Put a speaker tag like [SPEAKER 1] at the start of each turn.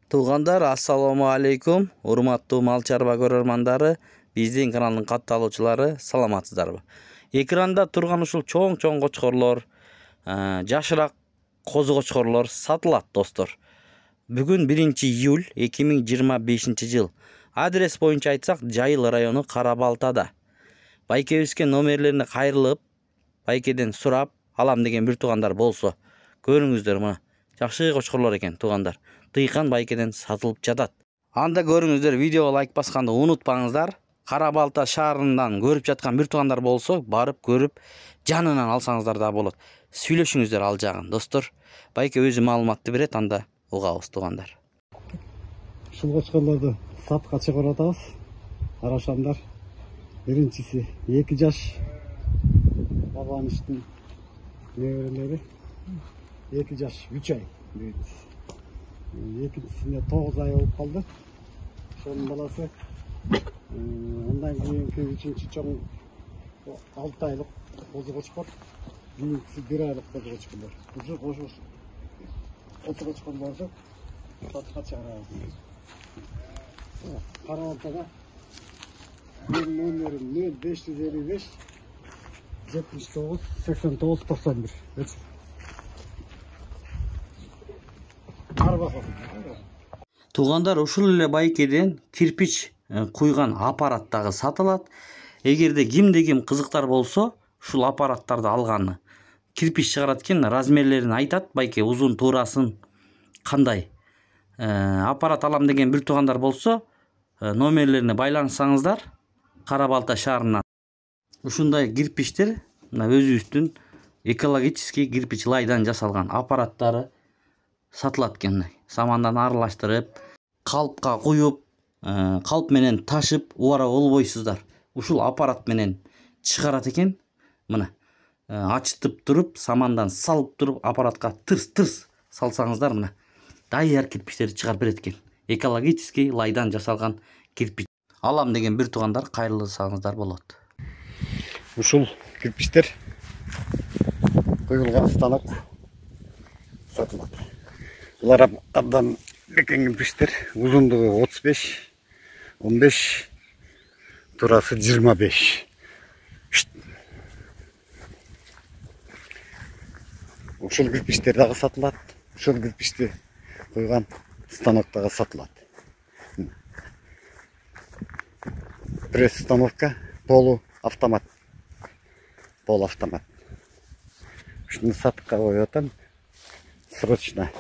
[SPEAKER 1] Туугандар, ассаламу алейкум. Урматтуу мал чарба көрөрмандары, биздин каналдын катталуучулары, саламатсыздарбы? Экранда турган ушул чоң кочкорлор, жашыраак козу кочкорлор сатылат, достор. Бүгүн 1-июль 2025 жыл. Адрес боюнча айтсак, Жайыл району Карабалтада. Байкебизге номерлерине кайрылып, байкеден сурап алам деген бир туугандар болсо, көрүңүздөр мына. Жакшы кочкорлор экен, туугандар. Тыйкан байкеден сатылып жатат. Анда көрүңүздөр, видеого лайк басканды унутпаңыздар. Карабалта шаарынан көрүп жаткан бир туугандар болсо, барып көрүп, жанынан алсаңыздар да болот. Сүйлөшүңүздөр ал жагын, достор. Байке өзү маалыматты берет, анда угабыз, туугандар.
[SPEAKER 2] Ушул кочкорлорду сатка чыгарып атабыз. Карашандар. Биринчиси 2 жаш бабаныштын неберелери. 2 жаш 3 ай. Экинчисине 9 ай болуп калды. Ошонун баласы. Андан кийинки 3-чү чоң 6 айлык козу кочкор. Кийинкиси 1 айлык козу кочкорлор. Ушул козу кочкорлорду сатка чыгарабыз. Карабалтада менин номерим 0555 79 89 91.
[SPEAKER 1] Туугандар, ушул эле байкеден кирпич куйган аппарат дагы сатылат. Эгерде кимде ким кызыктар болсо, ушул аппараттарды алганы. Кирпич чыгарат экен, размерлерин айтат, байке узун туурасын кандай. Аппарат алам деген бир туугандар болсо, номерлерине байланышсаңыздар, Карабалта шаарынан. Ушундай кирпичтер мына өзүбүздүн экологический кирпич лайдан жасалган аппараттары сатылат экен. Самандан аралаштырып, калпка куюп, калп менен ташып, убара болбойсуздар. Ушул аппарат менен чыгарат экен. Мына ачтып туруп, самандан салып туруп, аппаратка тырс салсаңыздар, мына даяр кирпичтерди чыгарып берет экен. Экологический лайдан жасалган кирпич. Алам деген бир туугандар кайрылсаңыздар болот.
[SPEAKER 2] Ушул кирпичтер куюлган станок сатылат. Булар абдан бекем кирпичтер, узундугу 35, 15, турасы 25. Ушул кирпичтер дагы сатылат. Ушул кирпичти куйган станок дагы сатылат. Пресс-становка, полуавтомат. Ушуну сатыкка коюп атам. Срочно.